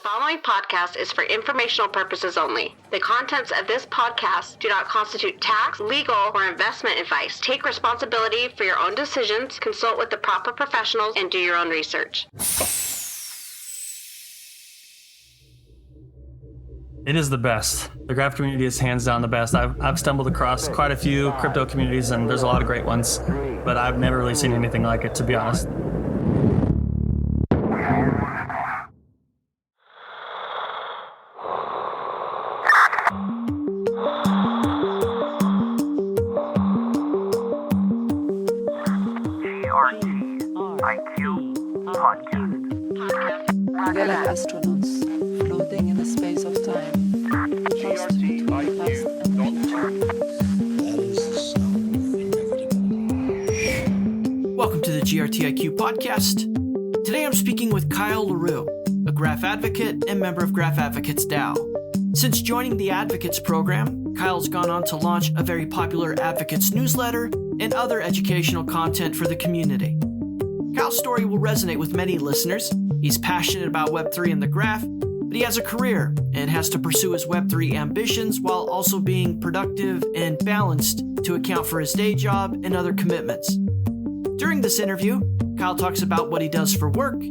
following podcast is for informational purposes only. The contents of this podcast do not constitute tax, legal, or investment advice. Take responsibility for your own decisions, consult with the proper professionals, and do your own research. It is the best. The Graph community is hands down the best. I've stumbled across quite a few crypto communities, and there's a lot of great ones, but I've never really seen anything like it, to be honest. GRTiQ podcast. We're like astronauts floating in the space of time, lost between the past and future. Welcome to the GRTiQ podcast. Today I'm speaking with Kyle LaRue, a Graph advocate and member of Graph AdvocatesDAO. Since joining the Advocates program, Kyle's gone on to launch a very popular Advocates newsletter and other educational content for the community. Kyle's story will resonate with many listeners. He's passionate about Web3 and the Graph, but he has a career and has to pursue his Web3 ambitions while also being productive and balanced to account for his day job and other commitments. During this interview, Kyle talks about what he does for work,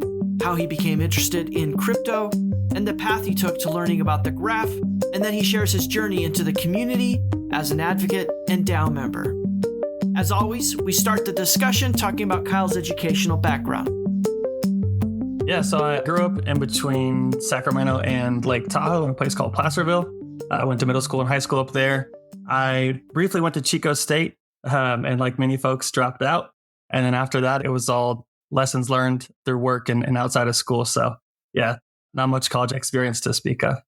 how he became interested in crypto, and the path he took to learning about the Graph, and then he shares his journey into the community as an advocate and DAO member. As always, we start the discussion talking about Kyle's educational background. Yeah, so I grew up in between Sacramento and Lake Tahoe in a place called Placerville. I went to middle school and high school up there. I briefly went to Chico State, and like many folks, dropped out. And then after that, it was all lessons learned through work and outside of school. So yeah, not much college experience to speak of.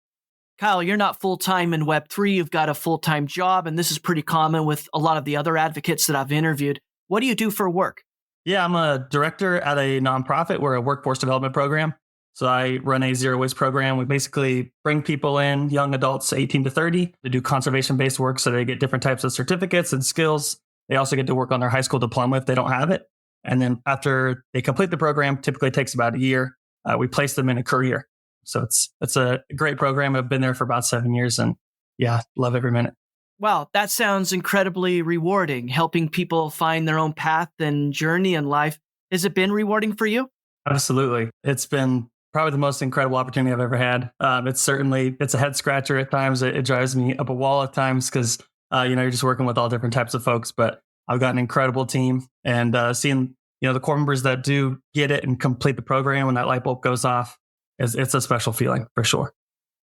Kyle, you're not full-time in Web3. You've got a full-time job, and this is pretty common with a lot of the other advocates that I've interviewed. What do you do for work? Yeah, I'm a director at a nonprofit. We're a workforce development program. So I run a zero waste program. We basically bring people in, young adults 18 to 30, to do conservation-based work so they get different types of certificates and skills. They also get to work on their high school diploma if they don't have it. And then after they complete the program, typically takes about a year, we place them in a career. So it's a great program. I've been there for about 7 years and yeah, love every minute. Wow, that sounds incredibly rewarding, helping people find their own path and journey in life. Has it been rewarding for you? Absolutely. It's been probably the most incredible opportunity I've ever had. It's a head scratcher at times. It drives me up a wall at times because, you're just working with all different types of folks, but I've got an incredible team and seeing, the core members that do get it and complete the program when that light bulb goes off, it's a special feeling for sure.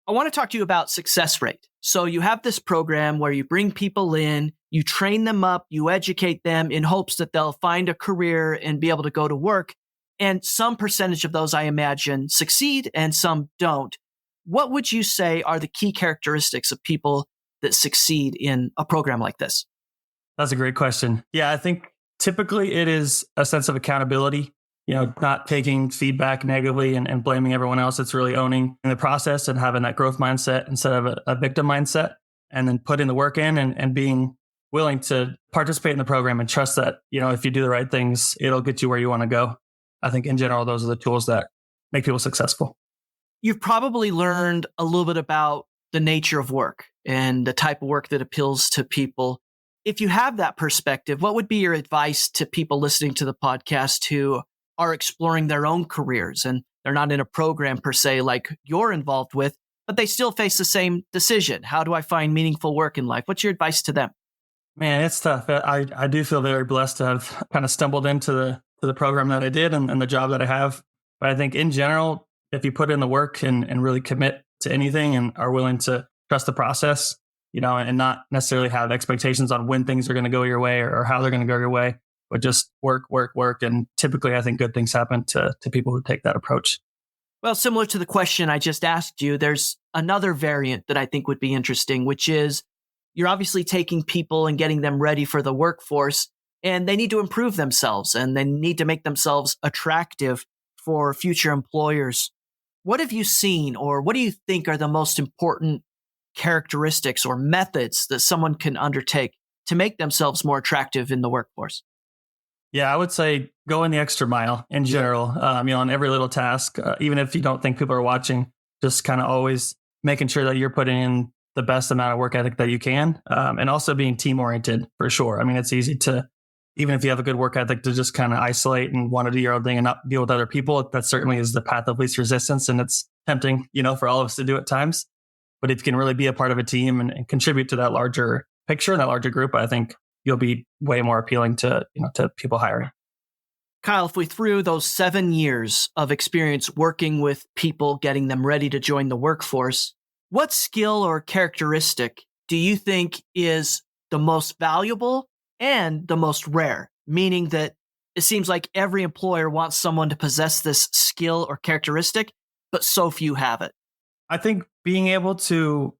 I want to talk to you about success rate. So you have this program where you bring people in, you train them up, you educate them in hopes that they'll find a career and be able to go to work. And some percentage of those, I imagine, succeed and some don't. What would you say are the key characteristics of people that succeed in a program like this? That's a great question. Yeah, I think typically it is a sense of accountability. Not taking feedback negatively and blaming everyone else. It's really owning in the process and having that growth mindset instead of a victim mindset, and then putting the work in and being willing to participate in the program and trust that, if you do the right things, it'll get you where you want to go. I think in general, those are the tools that make people successful. You've probably learned a little bit about the nature of work and the type of work that appeals to people. If you have that perspective, what would be your advice to people listening to the podcast who are exploring their own careers and they're not in a program per se like you're involved with, but they still face the same decision? How do I find meaningful work in life? What's your advice to them? Man, it's tough. I do feel very blessed to have kind of stumbled into the program that I did and the job that I have. But I think in general, if you put in the work and really commit to anything and are willing to trust the process, and not necessarily have expectations on when things are going to go your way or how they're going to go your way, but just work. And typically, I think good things happen to people who take that approach. Well, similar to the question I just asked you, there's another variant that I think would be interesting, which is you're obviously taking people and getting them ready for the workforce, and they need to improve themselves and they need to make themselves attractive for future employers. What have you seen, or what do you think are the most important characteristics or methods that someone can undertake to make themselves more attractive in the workforce? Yeah, I would say going the extra mile in general, on every little task, even if you don't think people are watching, just kind of always making sure that you're putting in the best amount of work ethic that you can, and also being team oriented for sure. I mean, it's easy to, even if you have a good work ethic, to just kind of isolate and want to do your own thing and not deal with other people. That certainly is the path of least resistance, and it's tempting, for all of us to do at times. But if you can really be a part of a team and contribute to that larger picture and that larger group, I think you'll be way more appealing to people hiring. Kyle, if we threw those 7 years of experience working with people, getting them ready to join the workforce, what skill or characteristic do you think is the most valuable and the most rare? Meaning that it seems like every employer wants someone to possess this skill or characteristic, but so few have it. I think being able to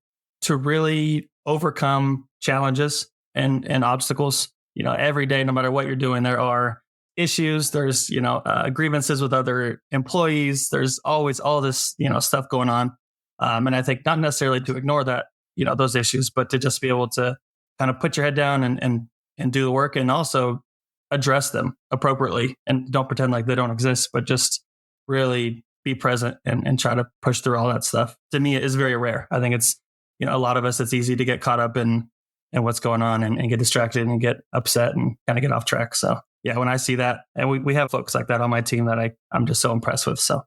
really overcome challenges and obstacles, every day, no matter what you're doing, there are issues, there's, grievances with other employees. There's always all this, stuff going on. And I think not necessarily to ignore that, those issues, but to just be able to kind of put your head down and do the work, and also address them appropriately, and don't pretend like they don't exist, but just really be present and try to push through all that stuff. To me, it is very rare. I think it's, a lot of us, it's easy to get caught up in what's going on and get distracted and get upset and kind of get off track. So yeah, when I see that, and we have folks like that on my team that I'm just so impressed with. So.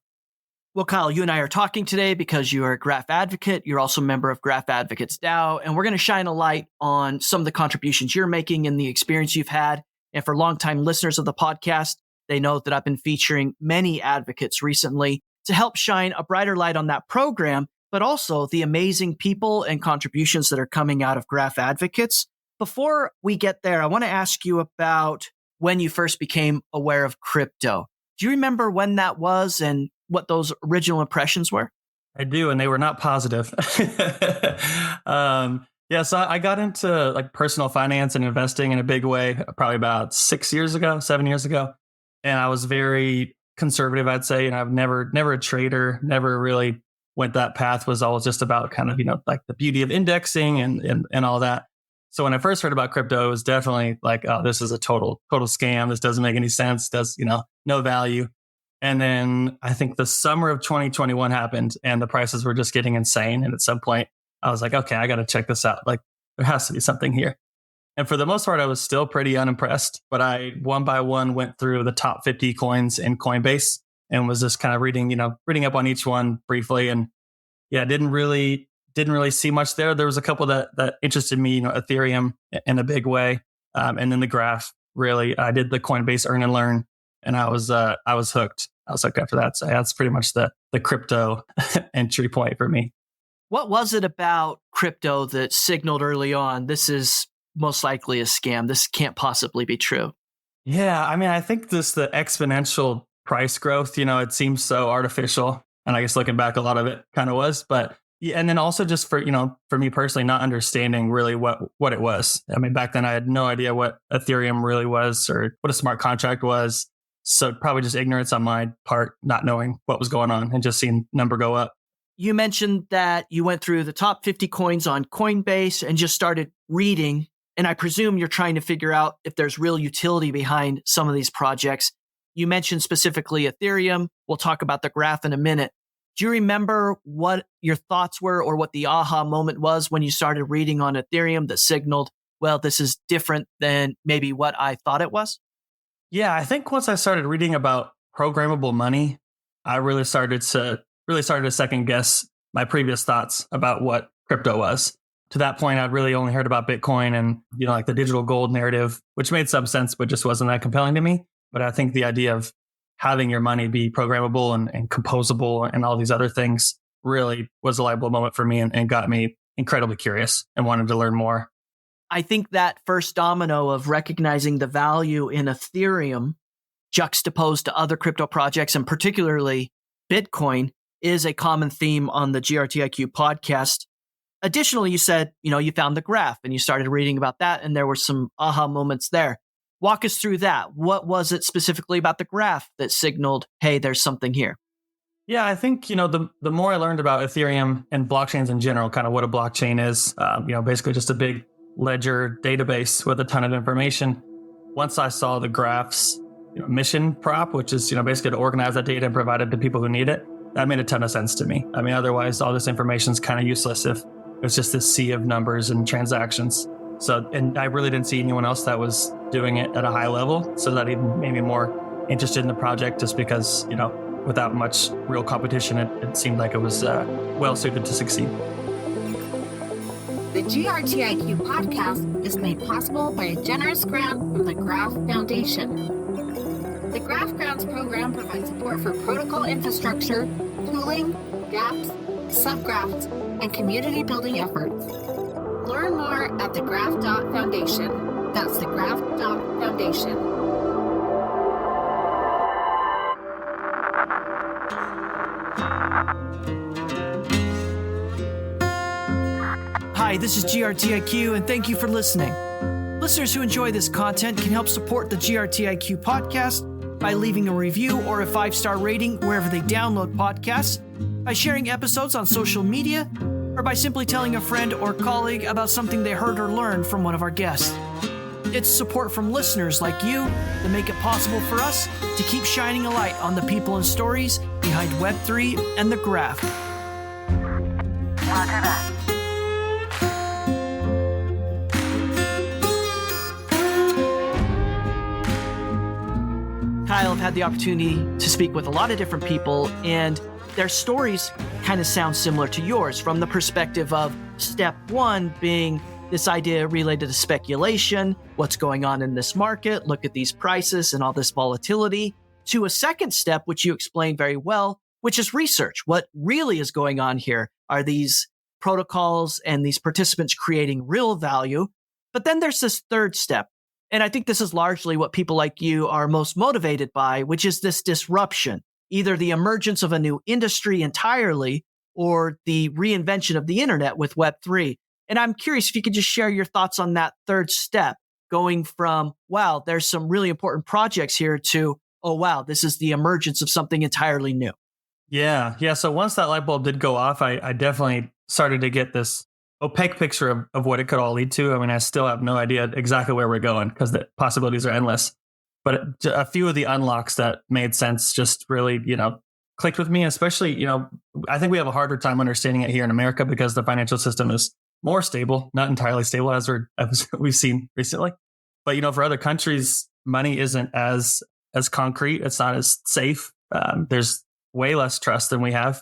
Well, Kyle, you and I are talking today because you are a Graph Advocate. You're also a member of Graph AdvocatesDAO, and we're going to shine a light on some of the contributions you're making and the experience you've had. And for longtime listeners of the podcast, they know that I've been featuring many advocates recently to help shine a brighter light on that program, but also the amazing people and contributions that are coming out of Graph Advocates. Before we get there, I want to ask you about when you first became aware of crypto. Do you remember when that was and what those original impressions were? I do, and they were not positive. So I got into like personal finance and investing in a big way probably about 7 years ago. And I was very conservative, I'd say. And I've never a trader, never really went that path. Was always just about kind of, like the beauty of indexing and all that. So when I first heard about crypto, it was definitely like, oh, this is a total scam. This doesn't make any sense. Does, no value. And then I think the summer of 2021 happened and the prices were just getting insane. And at some point I was like, okay, I got to check this out. Like there has to be something here. And for the most part, I was still pretty unimpressed, but I one by one went through the top 50 coins in Coinbase and was just kind of reading up on each one briefly. And yeah, didn't really see much there. There was a couple that interested me, Ethereum in a big way. And then the Graph, really, I did the Coinbase Earn and Learn, and I was hooked. I was hooked after that. So that's pretty much the crypto entry point for me. What was it about crypto that signaled early on, this is most likely a scam? This can't possibly be true. Yeah, I mean, I think the exponential price growth, it seems so artificial. And I guess looking back, a lot of it kind of was. But yeah, and then also just for me personally, not understanding really what it was. I mean, back then I had no idea what Ethereum really was or what a smart contract was. So probably just ignorance on my part, not knowing what was going on and just seeing number go up. You mentioned that you went through the top 50 coins on Coinbase and just started reading. And I presume you're trying to figure out if there's real utility behind some of these projects. You mentioned specifically Ethereum. We'll talk about the Graph in a minute. Do you remember what your thoughts were or what the aha moment was when you started reading on Ethereum that signaled, well, this is different than maybe what I thought it was? Yeah, I think once I started reading about programmable money, I really started to second guess my previous thoughts about what crypto was. To that point, I'd really only heard about Bitcoin and, like the digital gold narrative, which made some sense, but just wasn't that compelling to me. But I think the idea of having your money be programmable and composable and all these other things really was a light bulb moment for me and got me incredibly curious and wanted to learn more. I think that first domino of recognizing the value in Ethereum juxtaposed to other crypto projects, and particularly Bitcoin, is a common theme on the GRTiQ podcast. Additionally, you said, you found the Graph and you started reading about that, and there were some aha moments there. Walk us through that. What was it specifically about the Graph that signaled, hey, there's something here? Yeah, I think, the more I learned about Ethereum and blockchains in general, kind of what a blockchain is, basically just a big ledger database with a ton of information. Once I saw the Graph's mission prop, which is basically to organize that data and provide it to people who need it, that made a ton of sense to me. I mean, otherwise, all this information is kind of useless if it's just this sea of numbers and transactions. So, and I really didn't see anyone else that was doing it at a high level. So that even made me more interested in the project just because, without much real competition, it seemed like it was well suited to succeed. The GRTiQ podcast is made possible by a generous grant from the Graph Foundation. The Graph Grants program provides support for protocol infrastructure, tooling, dApps, subgraphs, and community building efforts. Learn more at thegraph.foundation. That's thegraph.foundation. Hi, this is GRTiQ, and thank you for listening. Listeners who enjoy this content can help support the GRTiQ podcast by leaving a review or a 5-star rating wherever they download podcasts, by sharing episodes on social media, or by simply telling a friend or colleague about something they heard or learned from one of our guests. It's support from listeners like you that make it possible for us to keep shining a light on the people and stories behind Web3 and the Graph. Roger that. Kyle, I've had the opportunity to speak with a lot of different people, and their stories kind of sound similar to yours from the perspective of step one being this idea related to speculation, what's going on in this market, look at these prices and all this volatility, to a second step, which you explained very well, which is research. What really is going on here? Are these protocols and these participants creating real value? But then there's this third step. And I think this is largely what people like you are most motivated by, which is this disruption, either the emergence of a new industry entirely or the reinvention of the internet with Web3. And I'm curious if you could just share your thoughts on that third step, going from, wow, there's some really important projects here to, oh, wow, this is the emergence of something entirely new. Yeah. So once that light bulb did go off, I definitely started to get this opaque picture of what it could all lead to. I mean, I still have no idea exactly where we're going because the possibilities are endless. But a few of the unlocks that made sense just really, clicked with me, especially, I think we have a harder time understanding it here in America because the financial system is more stable, not entirely stable as we've seen recently. But, for other countries, money isn't as concrete. It's not as safe. There's way less trust than we have.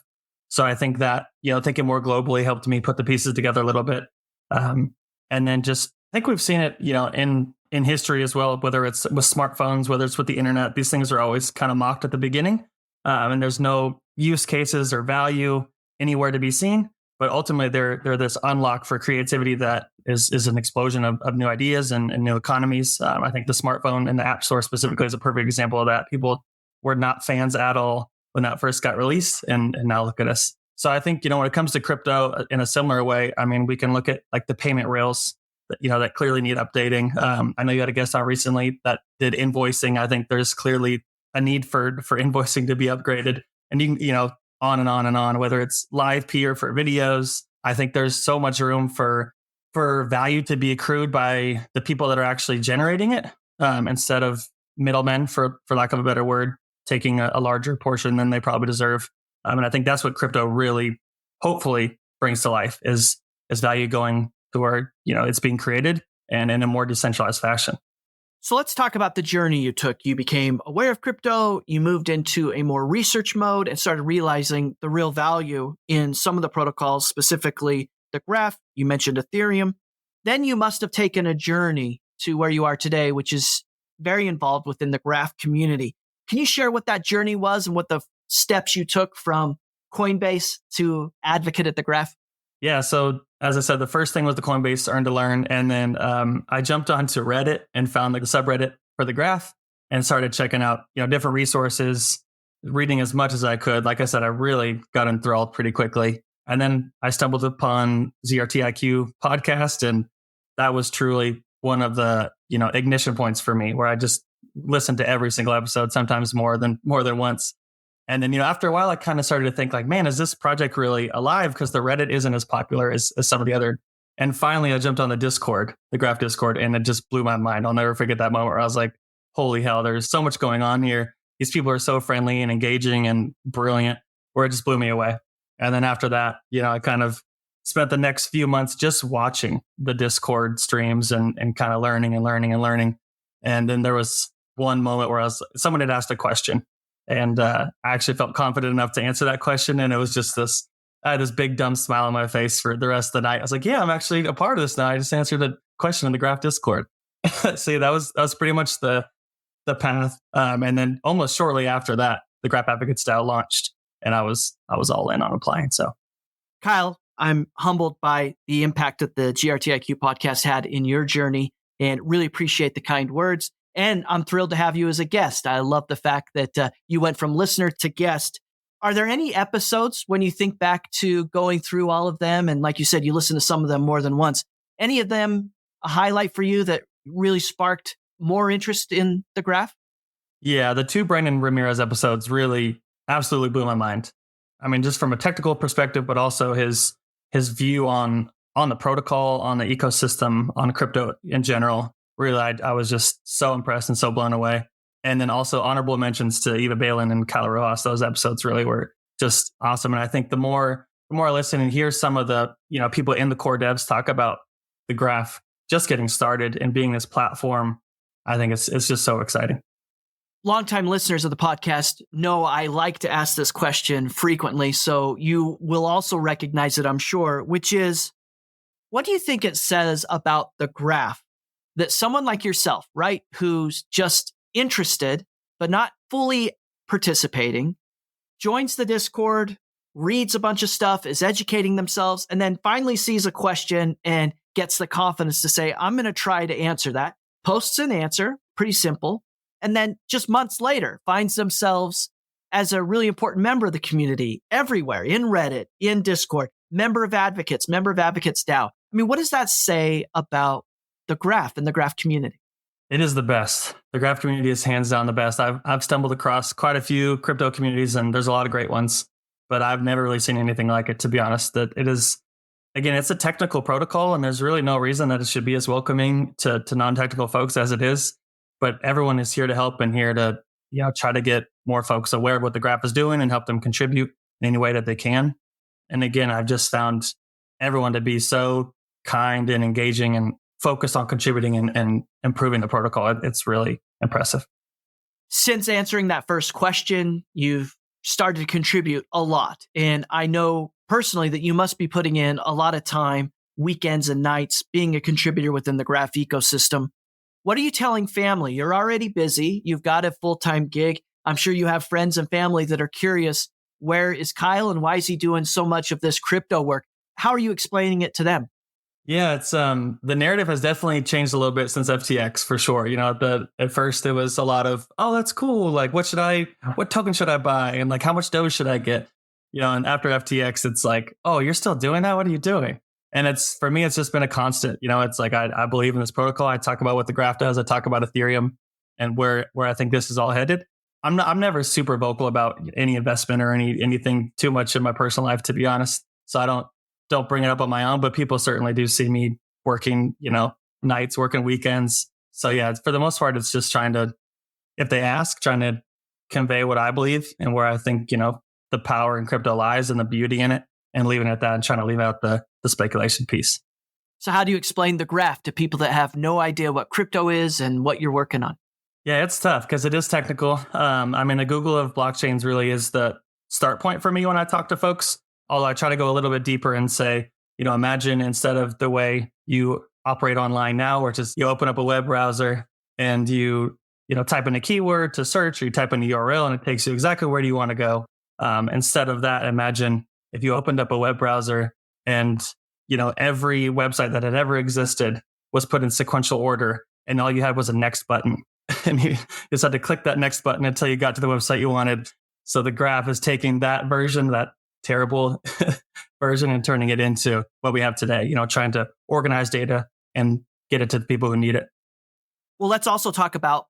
So I think that, thinking more globally helped me put the pieces together a little bit. And then I think we've seen it, in history as well, whether it's with smartphones, whether it's with the internet, these things are always kind of mocked at the beginning. And there's no use cases or value anywhere to be seen. But ultimately, they're this unlock for creativity that is an explosion of new ideas and new economies. I think the smartphone and the App Store specifically is a perfect example of that. People were not fans at all when that first got released, and now look at us. So I think, when it comes to crypto in a similar way, I mean, we can look at like the payment rails that clearly need updating. I know you had a guest on recently that did invoicing. I think there's clearly a need for invoicing to be upgraded, and you can, on and on and on, whether it's live peer for videos. I think there's so much room for value to be accrued by the people that are actually generating it, instead of middlemen, for lack of a better word, taking a larger portion than they probably deserve. And I think that's what crypto really, hopefully, brings to life is value going to where, it's being created and in a more decentralized fashion. So let's talk about the journey you took. You became aware of crypto, you moved into a more research mode and started realizing the real value in some of the protocols, specifically the Graph. You mentioned Ethereum. Then you must have taken a journey to where you are today, which is very involved within the Graph community. Can you share what that journey was and what the steps you took from Coinbase to advocate at the Graph? Yeah. So as I said, the first thing was the Coinbase Earn to Learn. And then I jumped onto Reddit and found the subreddit for the Graph and started checking out, different resources, reading as much as I could. Like I said, I really got enthralled pretty quickly. And then I stumbled upon GRTiQ podcast. And that was truly one of the, ignition points for me, where I just listened to every single episode, sometimes more than once. And then, after a while, I kind of started to think like, man, is this project really alive? Because the Reddit isn't as popular as some of the other. And finally, I jumped on the Discord, the Graph Discord, and it just blew my mind. I'll never forget that moment where I was like, holy hell, there's so much going on here. These people are so friendly and engaging and brilliant. where it just blew me away. And then after that, I kind of spent the next few months just watching the Discord streams and kind of learning and learning and learning. And then there was one moment where someone had asked a question, and I actually felt confident enough to answer that question. And it was just I had this big dumb smile on my face for the rest of the night. I was like, yeah, I'm actually a part of this now. I just answered a question in the Graph Discord. So that was pretty much the path. And then almost shortly after that, the Graph AdvocatesDAO launched, and I was all in on applying. So, Kyle, I'm humbled by the impact that the GRTiQ podcast had in your journey, and really appreciate the kind words. And I'm thrilled to have you as a guest. I love the fact that you went from listener to guest. Are there any episodes when you think back to going through all of them, and like you said, you listen to some of them more than once, any of them a highlight for you that really sparked more interest in the graph? Yeah, the 2 Brandon Ramirez episodes really absolutely blew my mind. I mean, just from a technical perspective, but also his view on the protocol, on the ecosystem, on crypto in general. Really, I was just so impressed and so blown away. And then also honorable mentions to Eva Balin and Kyle LaRue. Those episodes really were just awesome. And I think the more I listen and hear some of the people in the core devs talk about the graph just getting started and being this platform, I think it's just so exciting. Longtime listeners of the podcast know I like to ask this question frequently, so you will also recognize it, I'm sure, which is, what do you think it says about the graph that someone like yourself, right, who's just interested but not fully participating, joins the Discord, reads a bunch of stuff, is educating themselves, and then finally sees a question and gets the confidence to say, I'm going to try to answer that, posts an answer, pretty simple, and then just months later finds themselves as a really important member of the community everywhere, in Reddit, in Discord, member of Advocates, member of AdvocatesDAO. I mean, what does that say about the graph and the graph community? It is the best. The graph community is hands down the best. I've stumbled across quite a few crypto communities, and there's a lot of great ones, but I've never really seen anything like it, to be honest. That it is, again, it's a technical protocol, and there's really no reason that it should be as welcoming to non-technical folks as it is. But everyone is here to help and here to try to get more folks aware of what the graph is doing and help them contribute in any way that they can. And again, I've just found everyone to be so kind and engaging and focused on contributing and improving the protocol. It's really impressive. Since answering that first question, you've started to contribute a lot. And I know personally that you must be putting in a lot of time, weekends and nights, being a contributor within the graph ecosystem. What are you telling family? You're already busy. You've got a full-time gig. I'm sure you have friends and family that are curious, where is Kyle and why is he doing so much of this crypto work? How are you explaining it to them? Yeah, it's the narrative has definitely changed a little bit since FTX, for sure. At first it was a lot of, oh, that's cool. Like, what token should I buy? And like, how much Doge should I get? And after FTX, it's like, oh, you're still doing that? What are you doing? And for me, it's just been a constant. It's like, I believe in this protocol. I talk about what the graph does. I talk about Ethereum and where I think this is all headed. I'm never super vocal about any investment or anything too much in my personal life, to be honest. So I don't bring it up on my own, but people certainly do see me working, nights, working weekends. So yeah, for the most part, it's just if they ask, trying to convey what I believe and where I think, the power in crypto lies and the beauty in it, and leaving it at that and trying to leave out the speculation piece. So how do you explain the graph to people that have no idea what crypto is and what you're working on? Yeah, it's tough because it is technical. The Google of blockchains really is the start point for me when I talk to folks. Although I try to go a little bit deeper and say, imagine instead of the way you operate online now, where it's just you open up a web browser and you type in a keyword to search, or you type in a URL and it takes you exactly where do you want to go. Instead of that, imagine if you opened up a web browser and every website that had ever existed was put in sequential order, and all you had was a next button. And you just had to click that next button until you got to the website you wanted. So the graph is taking that version, that terrible version, and turning it into what we have today, trying to organize data and get it to the people who need it. Well, let's also talk about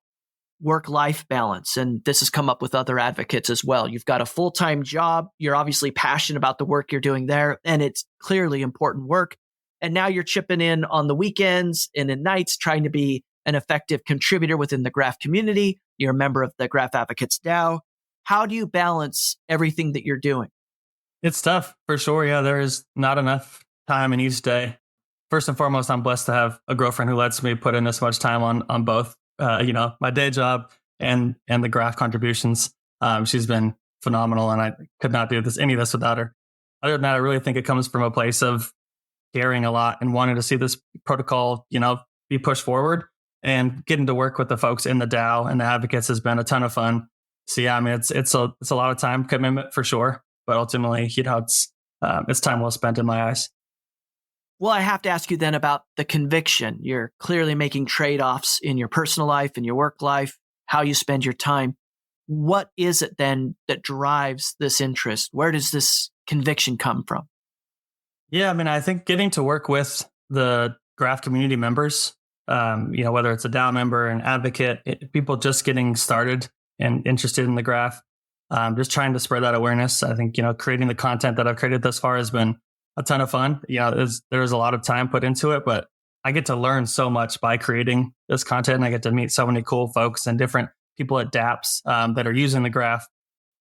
work-life balance. And this has come up with other advocates as well. You've got a full-time job. You're obviously passionate about the work you're doing there, and it's clearly important work. And now you're chipping in on the weekends and at nights, trying to be an effective contributor within the graph community. You're a member of the Graph AdvocatesDAO. How do you balance everything that you're doing? It's tough for sure. Yeah, there is not enough time in each day. First and foremost, I'm blessed to have a girlfriend who lets me put in this much time on both, my day job and the graph contributions. She's been phenomenal, and I could not do any of this without her. Other than that, I really think it comes from a place of caring a lot and wanting to see this protocol, be pushed forward. And getting to work with the folks in the DAO and the advocates has been a ton of fun. So yeah, I mean, it's a lot of time commitment for sure, but ultimately, it's time well spent in my eyes. Well, I have to ask you then about the conviction. You're clearly making trade-offs in your personal life, in your work life, how you spend your time. What is it then that drives this interest? Where does this conviction come from? Yeah, I mean, I think getting to work with the Graph community members, whether it's a DAO member, an advocate, people just getting started and interested in the Graph, just trying to spread that awareness. I think, creating the content that I've created thus far has been a ton of fun. There's a lot of time put into it, but I get to learn so much by creating this content, and I get to meet so many cool folks and different people at dApps that are using the Graph.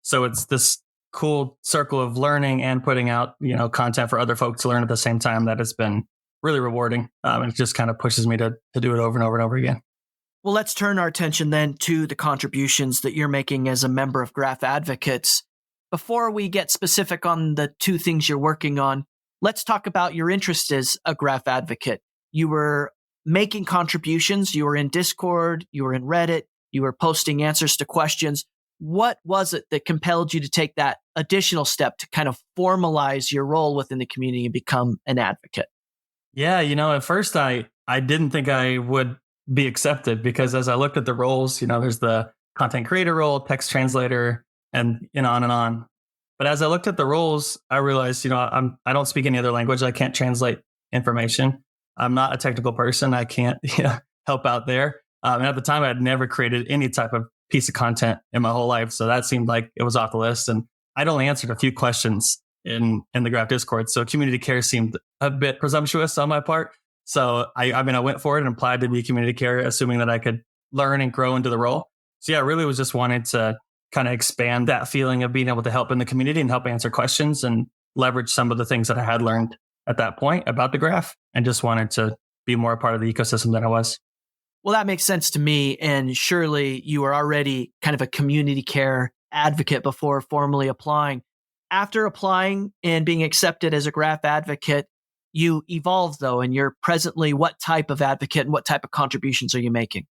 So it's this cool circle of learning and putting out, content for other folks to learn at the same time that has been really rewarding. And it just kind of pushes me to do it over and over and over again. Well, let's turn our attention then to the contributions that you're making as a member of Graph Advocates. Before we get specific on the two things you're working on, let's talk about your interest as a Graph Advocate. You were making contributions, you were in Discord, you were in Reddit, you were posting answers to questions. What was it that compelled you to take that additional step to kind of formalize your role within the community and become an advocate? Yeah, at first I didn't think I would be accepted, because as I looked at the roles, there's the content creator role, text translator, and on and on. But as I looked at the roles, I realized, I don't speak any other language. I can't translate information. I'm not a technical person. I can't help out there. And at the time, I had never created any type of piece of content in my whole life. So that seemed like it was off the list. And I'd only answered a few questions in the Graph Discord. So community care seemed a bit presumptuous on my part. So I went for it and applied to be community care, assuming that I could learn and grow into the role. So yeah, I really was just wanting to kind of expand that feeling of being able to help in the community and help answer questions and leverage some of the things that I had learned at that point about the Graph, and just wanted to be more a part of the ecosystem than I was. Well, that makes sense to me. And surely you were already kind of a community care advocate before formally applying. After applying and being accepted as a Graph Advocate, you evolved though, and you're presently what type of advocate and what type of contributions are you making?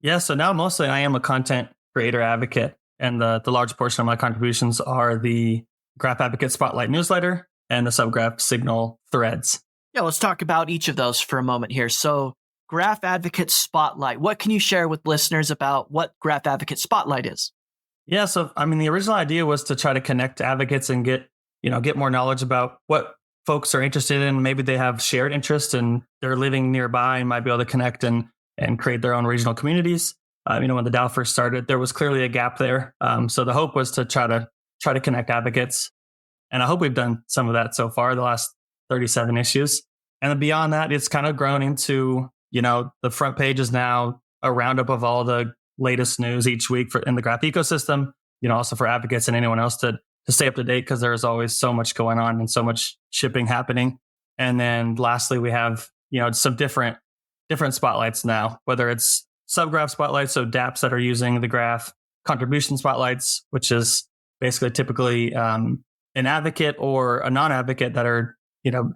Yeah, so now mostly I am a content creator advocate, and the large portion of my contributions are the Graph Advocate Spotlight newsletter and the subgraph Signal threads. Yeah, let's talk about each of those for a moment here. So Graph Advocate Spotlight, what can you share with listeners about what Graph Advocate Spotlight is? Yeah, so the original idea was to try to connect advocates and get more knowledge about what folks are interested in. Maybe they have shared interests and they're living nearby and might be able to connect and create their own regional communities. When the DAO first started, there was clearly a gap there. So the hope was to try to connect advocates. And I hope we've done some of that so far, the last 37 issues. And then beyond that, it's kind of grown into, the front page is now a roundup of all the latest news each week in the Graph ecosystem, also for advocates and anyone else to stay up to date, because there's always so much going on and so much shipping happening. And then lastly, we have, some different spotlights now, whether it's subgraph spotlights, so dApps that are using the Graph, contribution spotlights, which is basically typically an advocate or a non-advocate that are,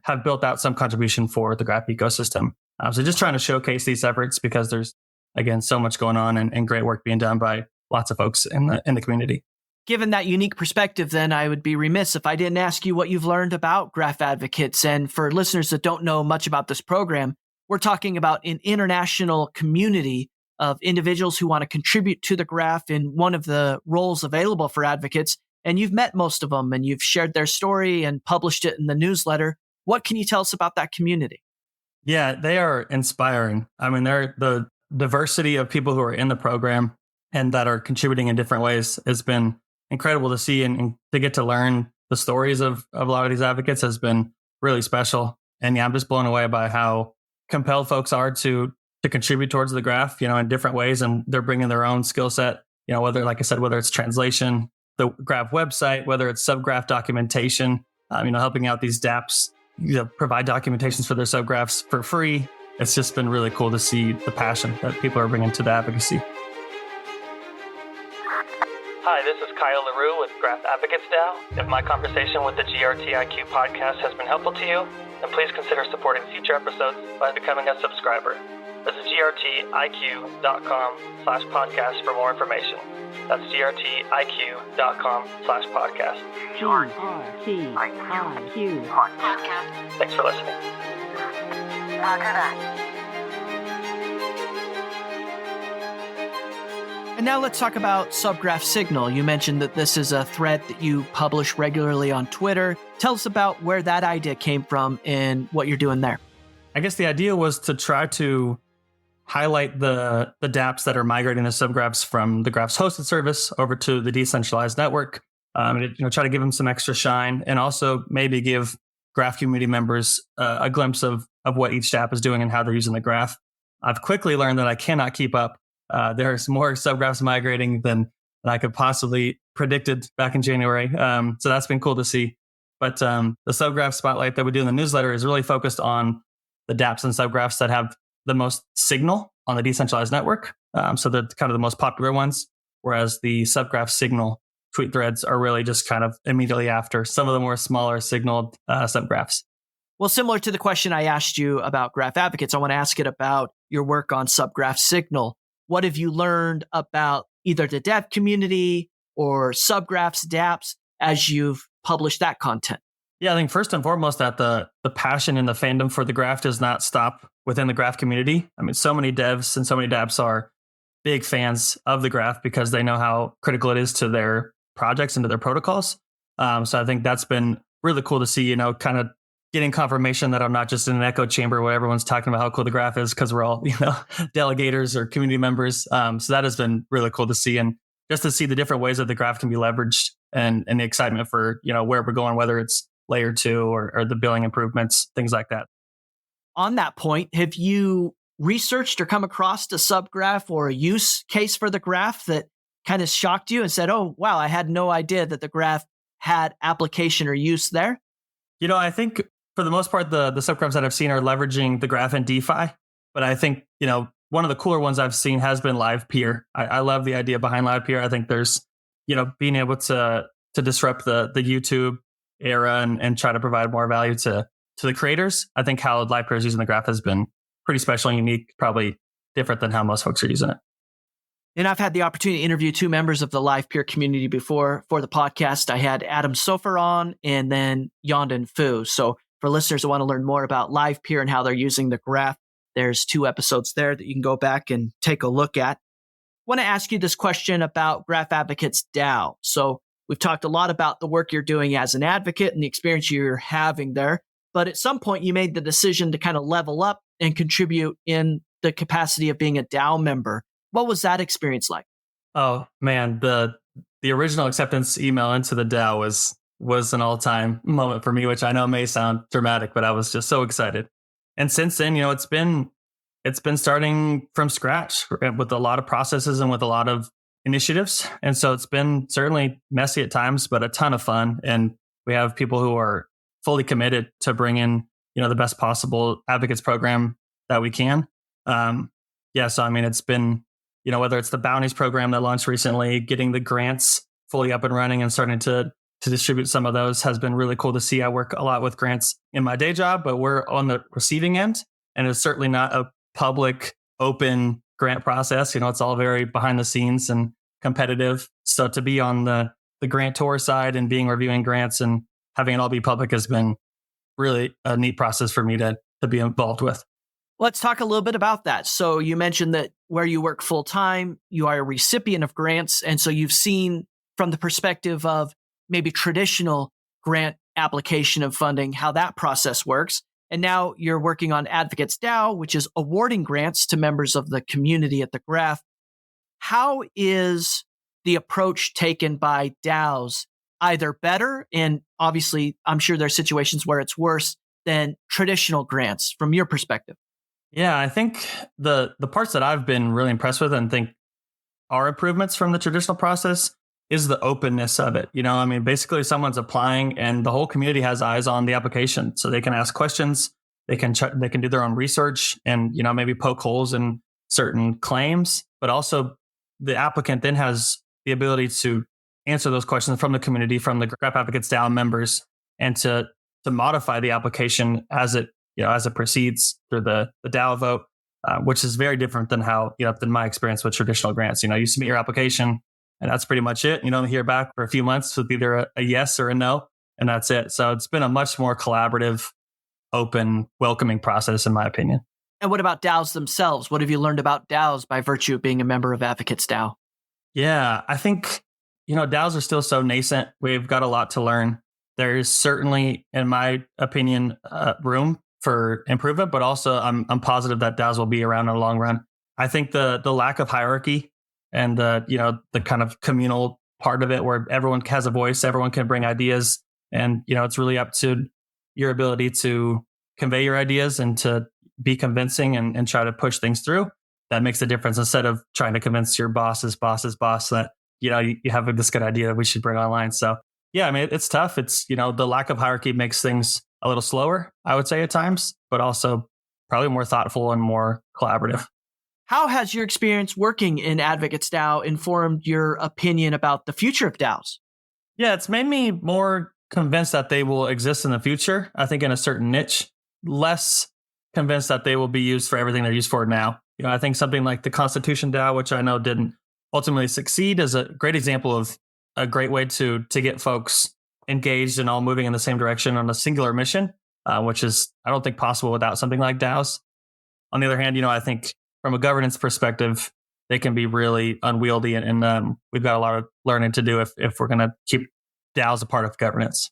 have built out some contribution for the Graph ecosystem. So just trying to showcase these efforts, because there's, again, so much going on and great work being done by lots of folks in the community. Given that unique perspective, then I would be remiss if I didn't ask you what you've learned about Graph Advocates. And for listeners that don't know much about this program, we're talking about an international community of individuals who want to contribute to the Graph in one of the roles available for advocates. And you've met most of them and you've shared their story and published it in the newsletter. What can you tell us about that community? Yeah, they are inspiring. They're the diversity of people who are in the program and that are contributing in different ways has been incredible to see, and to get to learn the stories of a lot of these advocates has been really special. And yeah, I'm just blown away by how compelled folks are to contribute towards the Graph, in different ways. And they're bringing their own skill set whether, like I said, whether it's translation, the Graph website, whether it's subgraph documentation, helping out these dApps, provide documentations for their subgraphs for free. It's just been really cool to see the passion that people are bringing to the advocacy. Hi, this is Kyle LaRue with Graph AdvocatesDAO. If my conversation with the GRTiQ podcast has been helpful to you, then please consider supporting future episodes by becoming a subscriber. Visit grtiq.com/podcast for more information. That's grtiq.com/podcast. GRTiQ Podcast. Thanks for listening. And now let's talk about Subgraph Signal. You mentioned that this is a thread that you publish regularly on Twitter. Tell us about where that idea came from and what you're doing there. I guess the idea was to try to highlight the dApps that are migrating their subgraphs from the Graph's hosted service over to the decentralized network. And try to give them some extra shine, and also maybe give Graph community members a glimpse of what each dApp is doing and how they're using the Graph. I've quickly learned that I cannot keep up. There's more subgraphs migrating than I could possibly predicted back in January. So that's been cool to see. But the subgraph spotlight that we do in the newsletter is really focused on the dApps and subgraphs that have the most signal on the decentralized network. So they're kind of the most popular ones, whereas the subgraph signal tweet threads are really just kind of immediately after some of the more smaller signaled subgraphs. Well, similar to the question I asked you about Graph Advocates, I want to ask it about your work on Subgraph Signal. What have you learned about either the dev community or subgraphs, dApps, as you've published that content? Yeah, I think first and foremost that the passion and the fandom for the Graph does not stop within the Graph community. I mean, so many devs and so many dApps are big fans of the Graph because they know how critical it is to their projects and to their protocols. So I think that's been really cool to see, kind of getting confirmation that I'm not just in an echo chamber where everyone's talking about how cool the Graph is because we're all, delegators or community members. So that has been really cool to see. And just to see the different ways that the Graph can be leveraged and the excitement for, where we're going, whether it's layer 2 or the billing improvements, things like that. On that point, have you researched or come across a subgraph or a use case for the Graph that kind of shocked you and said, oh, wow, I had no idea that the Graph had application or use there? I think for the most part, the subgraphs that I've seen are leveraging the Graph in DeFi. But I think, one of the cooler ones I've seen has been live peer. I love the idea behind live peer. I think there's, being able to disrupt the YouTube era and try to provide more value to the creators. I think how live peer is using the Graph has been pretty special and unique, probably different than how most folks are using it. And I've had the opportunity to interview 2 members of the live peer community before for the podcast. I had Adam Sofer on and then Yondan Fu. So for listeners who want to learn more about live peer and how they're using the Graph, there's 2 episodes there that you can go back and take a look at. I want to ask you this question about Graph AdvocatesDAO. So we've talked a lot about the work you're doing as an advocate and the experience you're having there. But at some point, you made the decision to kind of level up and contribute in the capacity of being a DAO member. What was that experience like? Oh, man, the original acceptance email into the DAO was an all-time moment for me, which I know may sound dramatic, but I was just so excited. And since then, it's been starting from scratch with a lot of processes and with a lot of initiatives. And so it's been certainly messy at times, but a ton of fun. And we have people who are fully committed to bring in, the best possible advocates program that we can. So I mean, it's been, whether it's the bounties program that launched recently, getting the grants fully up and running and starting to distribute some of those has been really cool to see. I work a lot with grants in my day job, but we're on the receiving end, and it's certainly not a public, open grant process. It's all very behind the scenes and competitive. So to be on the grantor side and reviewing grants and having it all be public has been really a neat process for me to be involved with. Let's talk a little bit about that. So you mentioned that where you work full time, you are a recipient of grants. And so you've seen from the perspective of maybe traditional grant application of funding, how that process works. And now you're working on AdvocatesDAO, which is awarding grants to members of the community at the Graph. How is the approach taken by DAOs either better, and obviously I'm sure there are situations where it's worse, than traditional grants from your perspective? Yeah, I think the parts that I've been really impressed with and think are improvements from the traditional process is the openness of it. Basically someone's applying and the whole community has eyes on the application. So they can ask questions, they can do their own research and, maybe poke holes in certain claims, but also the applicant then has the ability to answer those questions from the community, from the Graph AdvocatesDAO members, and to modify the application as it proceeds through the DAO vote, which is very different than than my experience with traditional grants. You submit your application and that's pretty much it. You don't hear back for a few months with either a yes or a no, and that's it. So it's been a much more collaborative, open, welcoming process, in my opinion. And what about DAOs themselves? What have you learned about DAOs by virtue of being a member of AdvocatesDAO? Yeah, I think, DAOs are still so nascent. We've got a lot to learn. There's certainly, in my opinion, room for improvement, but also I'm positive that DAOs will be around in the long run. I think the lack of hierarchy and the kind of communal part of it where everyone has a voice, everyone can bring ideas, and it's really up to your ability to convey your ideas and to be convincing and try to push things through. That makes a difference instead of trying to convince your boss's boss that you have this good idea that we should bring online. So yeah, it's tough. It's the lack of hierarchy makes things a little slower, I would say at times, but also probably more thoughtful and more collaborative. How has your experience working in AdvocatesDAO informed your opinion about the future of DAOs? Yeah, it's made me more convinced that they will exist in the future. I think in a certain niche, less convinced that they will be used for everything they're used for now. I think something like the Constitution DAO, which I know didn't ultimately succeed, is a great example of a great way to get folks engaged and all moving in the same direction on a singular mission, which is, I don't think, possible without something like DAOs. On the other hand, I think from a governance perspective, they can be really unwieldy, and we've got a lot of learning to do if we're going to keep DAOs a part of governance.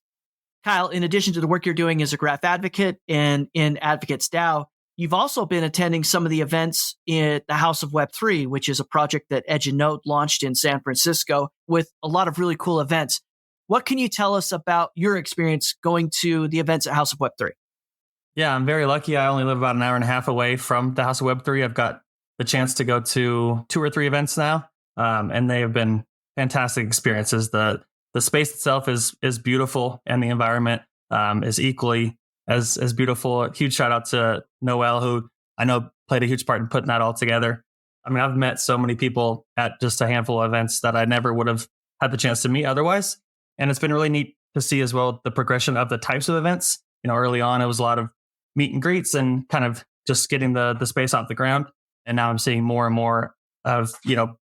Kyle, in addition to the work you're doing as a Graph advocate and in AdvocatesDAO, you've also been attending some of the events in the House of Web3, which is a project that Edge and Node launched in San Francisco with a lot of really cool events. What can you tell us about your experience going to the events at House of Web3? Yeah, I'm very lucky. I only live about an hour and a half away from the House of Web3. I've got the chance to go to 2 or 3 events now, and they have been fantastic experiences. The space itself is beautiful, and the environment is equally as beautiful. A huge shout out to Noel, who I know played a huge part in putting that all together. I've met so many people at just a handful of events that I never would have had the chance to meet otherwise. And it's been really neat to see as well the progression of the types of events. Early on, it was a lot of meet and greets and kind of just getting the space off the ground. And now I'm seeing more and more of,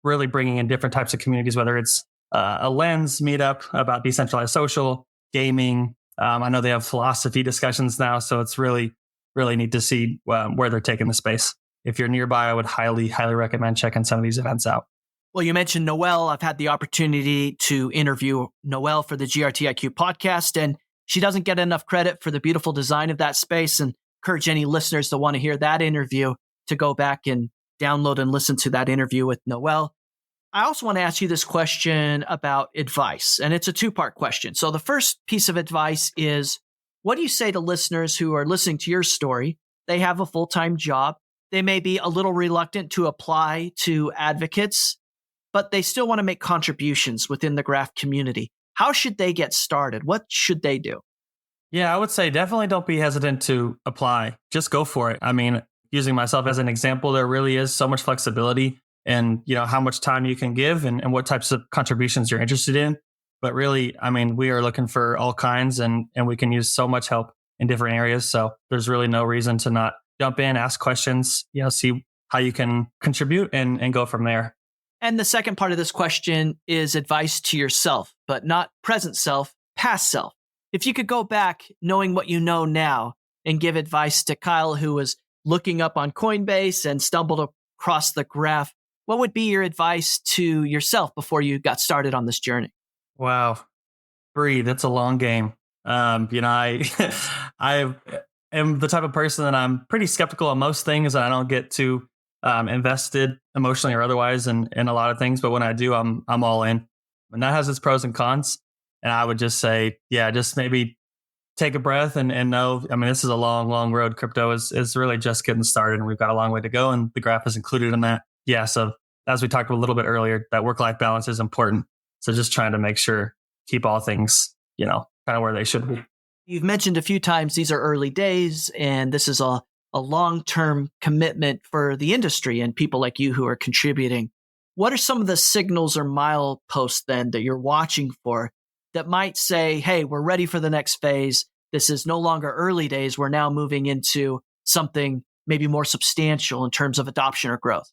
really bringing in different types of communities, whether it's a Lens meetup about decentralized social, gaming. I know they have philosophy discussions now, so it's really, really neat to see where they're taking the space. If you're nearby, I would highly, highly recommend checking some of these events out. Well, you mentioned Noelle. I've had the opportunity to interview Noelle for the GRTiQ podcast, and she doesn't get enough credit for the beautiful design of that space, and encourage any listeners that want to hear that interview to go back and download and listen to that interview with Noelle. I also want to ask you this question about advice, and it's a 2-part question. So the first piece of advice is, what do you say to listeners who are listening to your story? They have a full-time job. They may be a little reluctant to apply to advocates, but they still want to make contributions within the Graph community. How should they get started? What should they do? Yeah, I would say definitely don't be hesitant to apply. Just go for it. Using myself as an example, there really is so much flexibility in, how much time you can give and what types of contributions you're interested in. But really, we are looking for all kinds and we can use so much help in different areas. So there's really no reason to not jump in, ask questions, see how you can contribute and go from there. And the second part of this question is advice to yourself, but not present self, past self. If you could go back knowing what you know now and give advice to Kyle, who was looking up on Coinbase and stumbled across the Graph, what would be your advice to yourself before you got started on this journey? Wow. Breathe. It's a long game. I am the type of person that I'm pretty skeptical of most things, and I don't get too invested emotionally or otherwise in a lot of things. But when I do, I'm all in. And that has its pros and cons. And I would just say, just maybe take a breath and know, this is a long, long road. Crypto is really just getting started, and we've got a long way to go. And the Graph is included in that. Yeah. So as we talked a little bit earlier, that work-life balance is important. So just trying to make sure, keep all things, kind of where they should be. You've mentioned a few times these are early days, and this is a long-term commitment for the industry and people like you who are contributing. What are some of the signals or mileposts then that you're watching for that might say, hey, we're ready for the next phase. This is no longer early days. We're now moving into something maybe more substantial in terms of adoption or growth?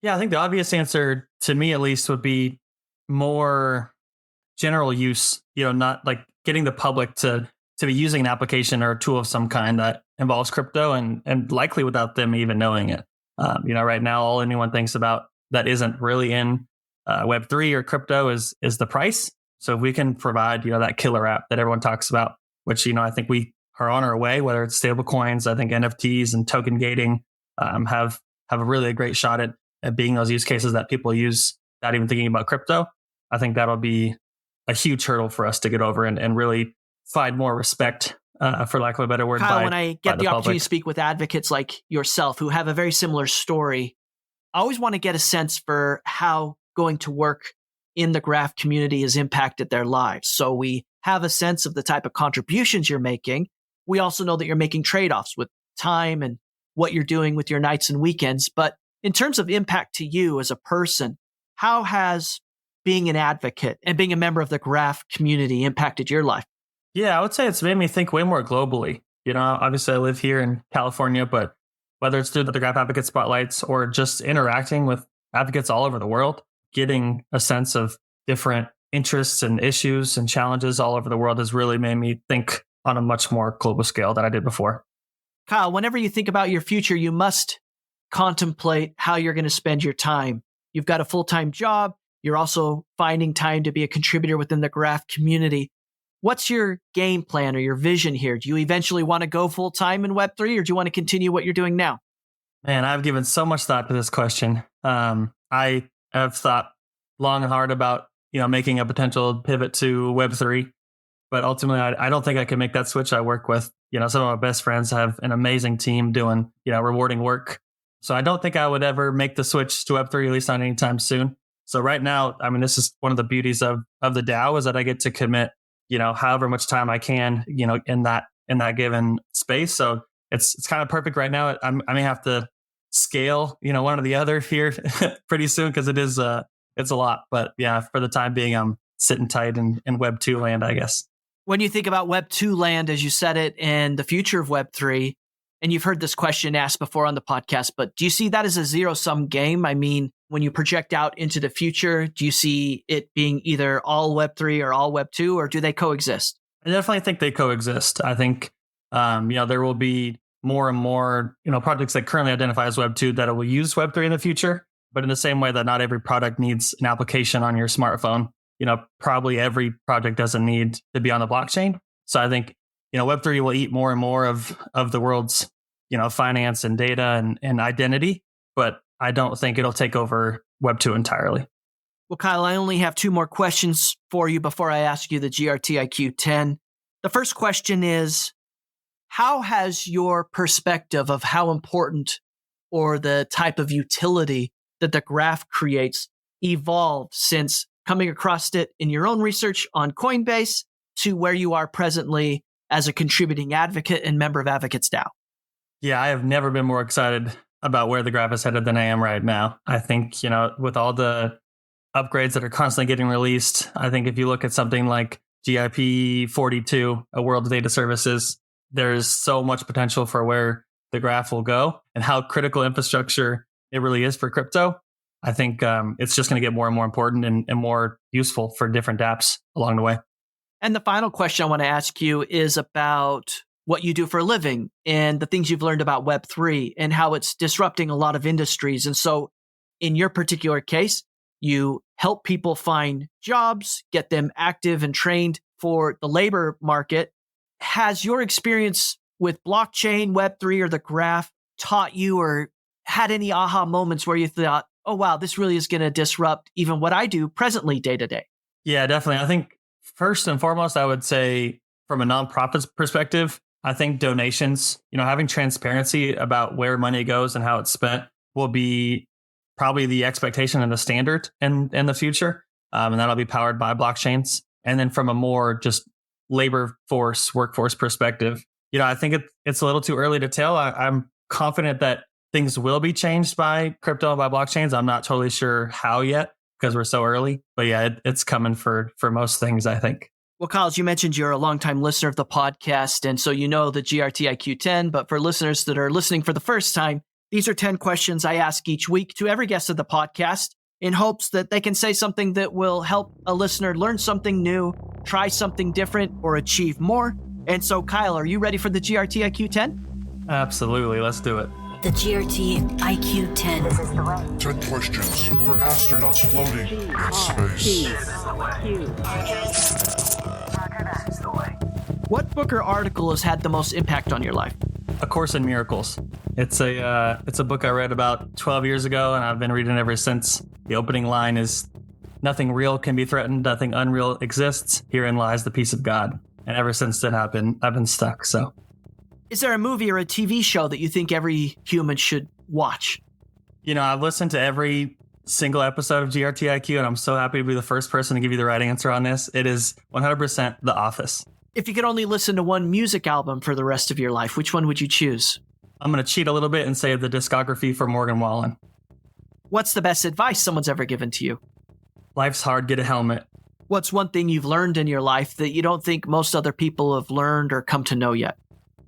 Yeah, I think the obvious answer to me at least would be more general use, not like getting the public to be using an application or a tool of some kind that involves crypto and likely without them even knowing it. Right now, all anyone thinks about that isn't really in Web3 or crypto is the price. So if we can provide, that killer app that everyone talks about, which, I think we are on our way, whether it's stable coins, I think NFTs and token gating have a really great shot at being those use cases that people use without even thinking about crypto. I think that'll be a huge hurdle for us to get over and really find more respect, for lack of a better word. Kyle, when I get the opportunity to speak with advocates like yourself who have a very similar story, I always want to get a sense for how going to work in the Graph community has impacted their lives. So we have a sense of the type of contributions you're making. We also know that you're making trade-offs with time and what you're doing with your nights and weekends. But in terms of impact to you as a person, how has being an advocate and being a member of the Graph community impacted your life? Yeah, I would say it's made me think way more globally. Obviously I live here in California, but whether it's through the Graph Advocate Spotlights or just interacting with advocates all over the world, getting a sense of different interests and issues and challenges all over the world has really made me think on a much more global scale than I did before. Kyle, whenever you think about your future, you must contemplate how you're going to spend your time. You've got a full-time job. You're also finding time to be a contributor within the Graph community. What's your game plan or your vision here? Do you eventually want to go full-time in Web3 or do you want to continue what you're doing now? Man, I've given so much thought to this question. I have thought long and hard about, making a potential pivot to Web3. But ultimately, I don't think I can make that switch. I work with, some of my best friends have an amazing team doing, rewarding work. So I don't think I would ever make the switch to Web3, at least not anytime soon. So right now, this is one of the beauties of the DAO is that I get to commit, however much time I can, in that given space. So it's kind of perfect right now. I may have to scale, one or the other here pretty soon because it's a lot. But yeah, for the time being, I'm sitting tight in Web 2 land, I guess. When you think about Web 2 land, as you said it, and the future of Web 3, and you've heard this question asked before on the podcast, but do you see that as a zero-sum game? When you project out into the future, do you see it being either all Web 3 or all Web 2, or do they coexist? I definitely think they coexist. I think, there will be more and more, projects that currently identify as Web 2 that will use Web 3 in the future. But in the same way that not every product needs an application on your smartphone, probably every project doesn't need to be on the blockchain. So I think, Web 3 will eat more and more of the world's, finance and data and identity. But I don't think it'll take over Web 2 entirely. Well, Kyle, I only have two more questions for you before I ask you the GRTiQ 10. The first question is, how has your perspective of how important or the type of utility that the Graph creates evolved since coming across it in your own research on Coinbase to where you are presently as a contributing advocate and member of AdvocatesDAO? Yeah, I have never been more excited about where the Graph is headed than I am right now. I think, with all the upgrades that are constantly getting released, I think if you look at something like GRP 42, a world of data services, there's so much potential for where the Graph will go and how critical infrastructure it really is for crypto. I think it's just going to get more and more important and more useful for different apps along the way. And the final question I want to ask you is about what you do for a living and the things you've learned about Web3 and how it's disrupting a lot of industries. And so in your particular case, you help people find jobs, get them active and trained for the labor market. Has your experience with blockchain, Web3, or the Graph taught you or had any aha moments where you thought, oh, wow, this really is going to disrupt even what I do presently day to day? Yeah, definitely. I think first and foremost, I would say from a nonprofit's perspective, I think donations, having transparency about where money goes and how it's spent will be probably the expectation and the standard in the future. And that'll be powered by blockchains. And then from a more just workforce perspective, I think it's a little too early to tell. I'm confident that things will be changed by crypto and by blockchains. I'm not totally sure how yet because we're so early. But yeah, it's coming for most things, I think. Well, Kyle, as you mentioned, you're a longtime listener of the podcast, and so you know the GRTiQ 10. But for listeners that are listening for the first time, these are 10 questions I ask each week to every guest of the podcast in hopes that they can say something that will help a listener learn something new, try something different, or achieve more. And so, Kyle, are you ready for the GRTiQ 10? Absolutely. Let's do it. The GRTiQ 10. 10 questions for astronauts floating in space. What book or article has had the most impact on your life? A Course in Miracles. It's a book I read about 12 years ago, and I've been reading it ever since. The opening line is, "Nothing real can be threatened. Nothing unreal exists. Herein lies the peace of God." And ever since then, I've been stuck. So, is there a movie or a TV show that you think every human should watch? I've listened to every single episode of GRTiQ, and I'm so happy to be the first person to give you the right answer on this. It is 100% The Office. If you could only listen to one music album for the rest of your life, which one would you choose? I'm going to cheat a little bit and say the discography for Morgan Wallen. What's the best advice someone's ever given to you? Life's hard, get a helmet. What's one thing you've learned in your life that you don't think most other people have learned or come to know yet?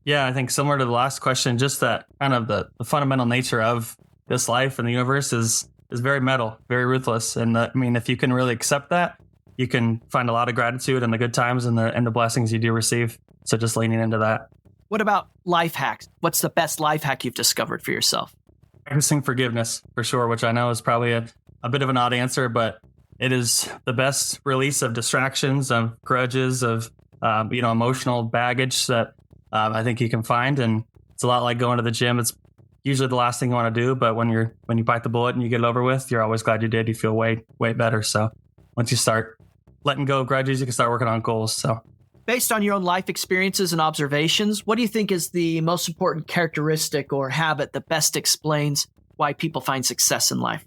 Yeah, I think similar to the last question, just that kind of the fundamental nature of this life and the universe is very metal, very ruthless. And if you can really accept that, you can find a lot of gratitude in the good times and the blessings you do receive. So just leaning into that. What about life hacks? What's the best life hack you've discovered for yourself? Practicing forgiveness, for sure, which I know is probably a bit of an odd answer, but it is the best release of distractions, of grudges, of emotional baggage that I think you can find. And it's a lot like going to the gym. It's usually the last thing you want to do, but when you bite the bullet and you get it over with, you're always glad you did. You feel way, way better. So once you start letting go of grudges, you can start working on goals. So based on your own life experiences and observations, what do you think is the most important characteristic or habit that best explains why people find success in life?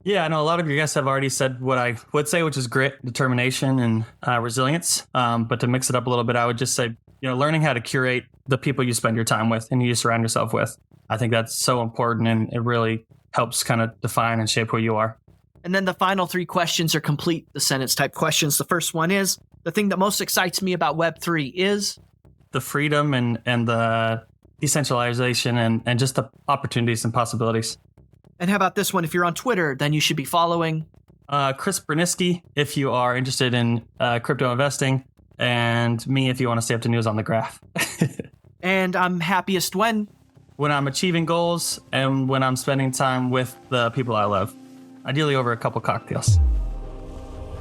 Yeah, I know a lot of your guests have already said what I would say, which is grit, determination, and resilience. But to mix it up a little bit, I would just say, learning how to curate the people you spend your time with and you surround yourself with. I think that's so important, and it really helps kind of define and shape who you are. And then the final 3 questions are complete the sentence type questions. The first one is, the thing that most excites me about Web3 is? The freedom and the decentralization and just the opportunities and possibilities. And how about this one? If you're on Twitter, then you should be following Chris Berniski if you are interested in crypto investing, and me if you want to stay up to news on the graph. And I'm happiest when I'm achieving goals and when I'm spending time with the people I love, ideally over a couple cocktails.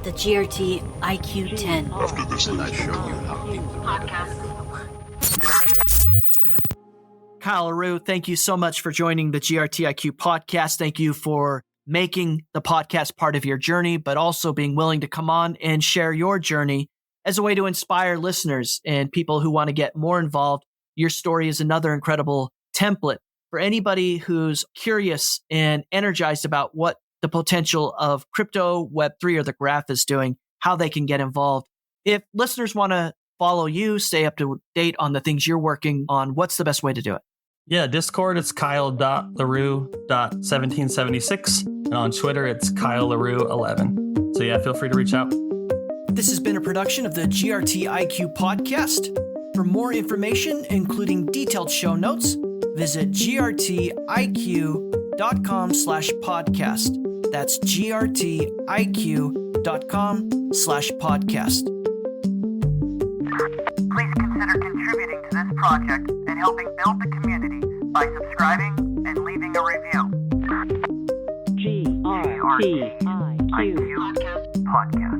The GRTiQ 10. After this, I show you Kyle LaRue, thank you so much for joining the GRTiQ podcast. Thank you for making the podcast part of your journey, but also being willing to come on and share your journey as a way to inspire listeners and people who want to get more involved. Your story is another incredible template for anybody who's curious and energized about what the potential of crypto, Web3, or the graph is doing, how they can get involved. If listeners want to follow you, stay up to date on the things you're working on, what's the best way to do it? Yeah, Discord, it's kyle.larue.1776. And on Twitter, it's Kyle LaRue11. So yeah, feel free to reach out. This has been a production of the GRTiQ podcast. For more information, including detailed show notes, visit grtiq.com/podcast. That's grtiq.com/podcast. Please consider contributing to this project and helping build the community by subscribing and leaving a review. GRTiQ Podcast.